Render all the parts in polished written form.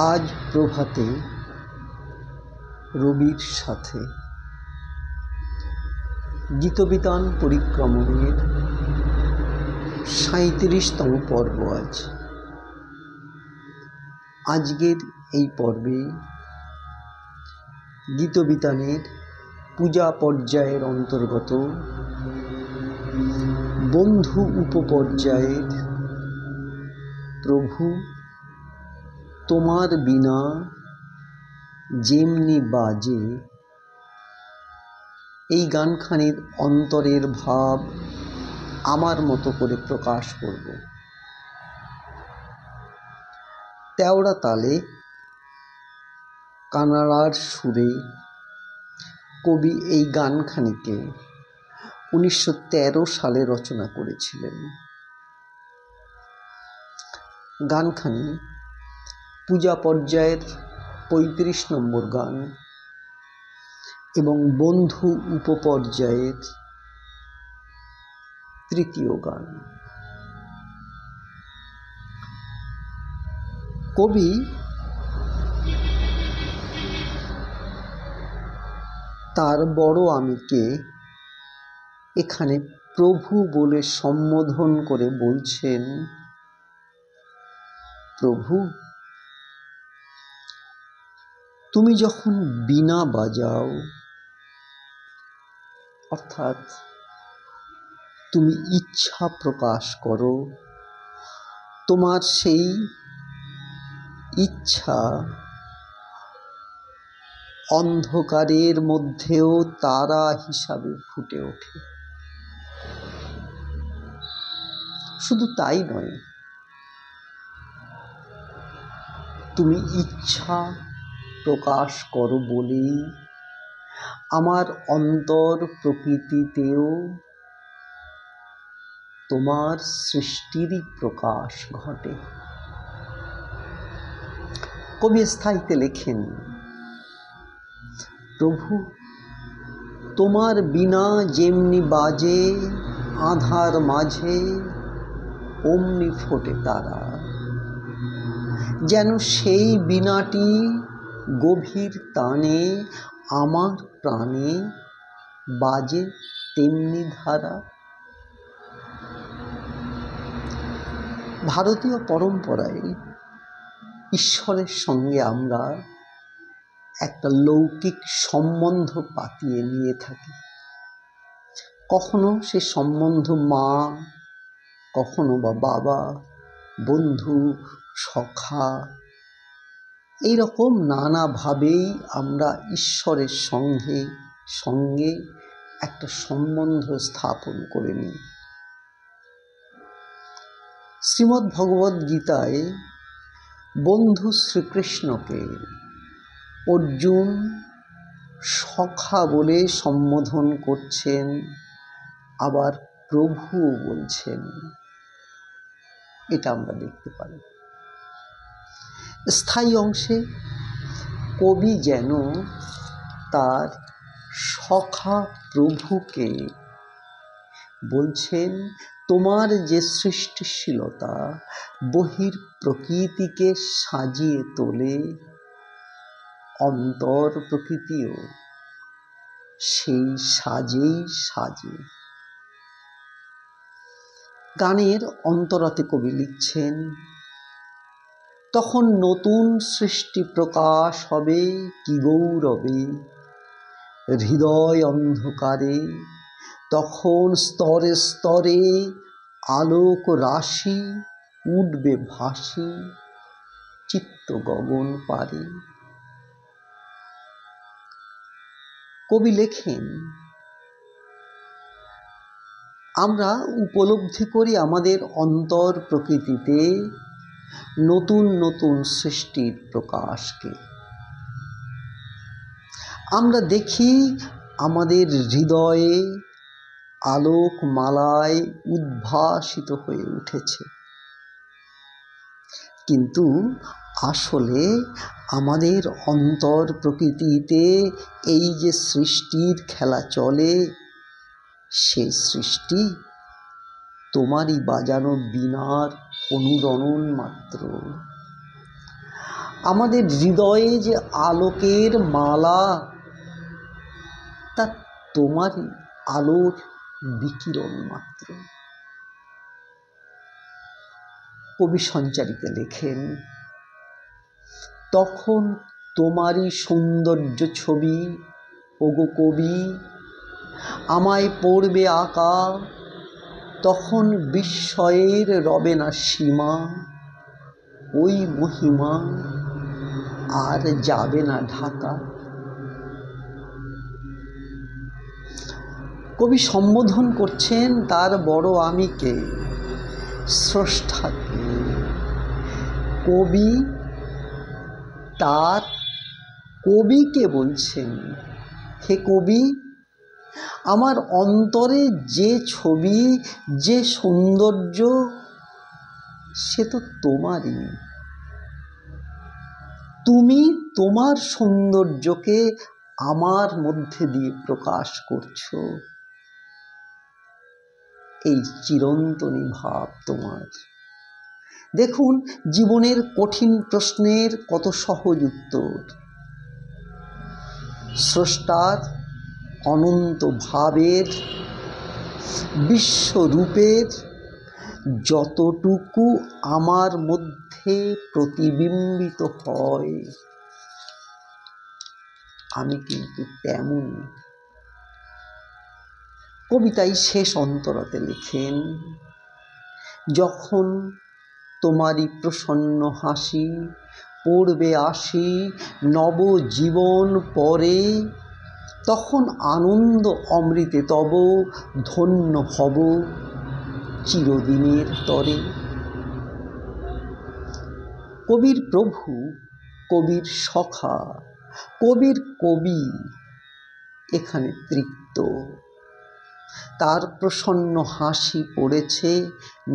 আজ প্রভাতে রবির সাথে গীতবিতান পরিক্রমণের ৩৭তম পর্ব আজ। আজকের এই পর্বে গীতবিতানের পূজা পর্যায়ের অন্তর্গত বন্ধু উপপর্যায়ের প্রভু তোমার বিনা যেমনি বাজে এই গানখানির অন্তরের ভাব আমার মতো করে প্রকাশ করব। তেওড়া তালে কানাড়ার সুরে কবি এই গানখানিকে ১৯১৩ সালে রচনা করেছিলেন। গানখানি পূজা পর্যায়ের ৩৫ নম্বর গান এবং বন্ধু উপপর্যায়ের ৩য় গান। কবি তার বড় আমিকে এখানে প্রভু বলে সম্বোধন করে বলছেন, প্রভু তুমি যখন বীণা বাজাও, অর্থাৎ তুমি ইচ্ছা প্রকাশ করো, তোমার সেই ইচ্ছা অন্ধকারের মধ্যেও তারা হিসাবে ফুটে ওঠে। শুধু তাই নয়, তুমি ইচ্ছা প্রকাশ করো বলেই আমার অন্তর প্রকৃতিতেও তোমার সৃষ্টিরই প্রকাশ ঘটে। কবি স্থায়ীতে লেখেন, প্রভু তোমার বিনা যেমনি বাজে আধার মাঝে অমনি ফোটে তারা, যেন সেই বীণাটি গভীর তানে আমার প্রাণে বাজে তেমনি ধারা। ভারতীয় পরম্পরায় ঈশ্বরের সঙ্গে আমরা একটা লৌকিক সম্বন্ধ পাতিয়ে নিয়ে থাকি। কখনো সে সম্বন্ধ মা, কখনো বা বাবা, বন্ধু, সখা, এইরকম নানাভাবেই আমরা ঈশ্বরের সঙ্গে একটা সম্বন্ধ স্থাপন করে নিই। শ্রীমদ্ ভগবদ্ গীতায় বন্ধু শ্রীকৃষ্ণকে অর্জুন সখা বলে সম্বোধন করছেন, আবার প্রভুও বলছেন, এটা আমরা দেখতে পাই। স্থায়ী অংশে কবি যেন তার সখা প্রভুকে বলছেন, তোমার যে সৃষ্টিশীলতা বহির প্রকৃতিকে সাজিয়ে তোলে, অন্তর প্রকৃতিও সেই সাজেই সাজে। গানের অন্তরাতে কবি লিখছেন, তখন নতুন সৃষ্টি প্রকাশ হবে কি গৌরবে হৃদয় অন্ধকারে, তখন স্তরে স্তরে আলোক রাশি উঠবে ভাসি চিত্ত গগন পারে। কবি লেখেন, আমরা উপলব্ধি করি আমাদের অন্তর প্রকৃতিতে নতুন নতুন সৃষ্টির প্রকাশকে। আমরা দেখি আমাদের হৃদয়ে আলোক মালায় উদ্ভাসিত হয়ে উঠেছে, কিন্তু আসলে আমাদের অন্তর প্রকৃতিতে এই যে সৃষ্টির খেলা চলে, সে সৃষ্টি তোমারই বাজানো বীণার অনুরণন মাত্র। আমাদের হৃদয়ে যে আলোকের মালা, তা তোমারই আলোর বিকিরণ মাত্র। কবি সঞ্চারিতে লেখেন, তখন তোমারই সৌন্দর্য ছবি ওগো কবি আমায় পড়বে আঁকা, তখন বিস্ময়ের রবে না সীমা, ওই মহিমা আর যাবে না ঢাকা। কবি সম্বোধন করছেন তার বড় আমিকে, স্রষ্টাকে। কবি তার কবিকে বলছেন, হে কবি, আমার অন্তরে যে ছবি, যে সৌন্দর্য, সে তো তোমারই। তুমি তোমার সৌন্দর্যকে আমার মধ্যে দিয়ে প্রকাশ করছো। এই চিরন্তনী ভাব তোমার। দেখুন জীবনের কঠিন প্রশ্নের কত সহজ উত্তর। স্রষ্টার অনন্ত ভাবের, বিশ্বরূপের যতটুকু আমার মধ্যে প্রতিবিম্বিত হয়, আমি কিন্তু তেমনই। কবিতায় শেষ অন্তরাতে লেখেন, যখন তোমারই প্রসন্ন হাসি পড়বে আসি নবজীবন পরে, তখন আনন্দ অমৃতে তব ধন্য হব চিরদিনের তরে। কবির প্রভু, কবির সখা, কবির কবি এখানে তৃপ্ত। তার প্রসন্ন হাসি পড়েছে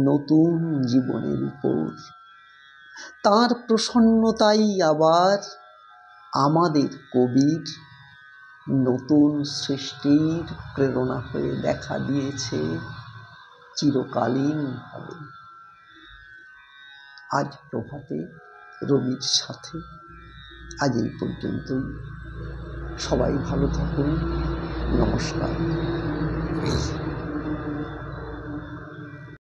নতুন জীবনের উপর। তার প্রসন্নতাই আবার আমাদের কবির নতুন সৃষ্টির প্রেরণা হয়ে দেখা দিয়েছে চিরকালীনভাবে। আজ প্রভাতে রবির সাথে আজ এই পর্যন্তই। সবাই ভালো থাকুন। নমস্কার।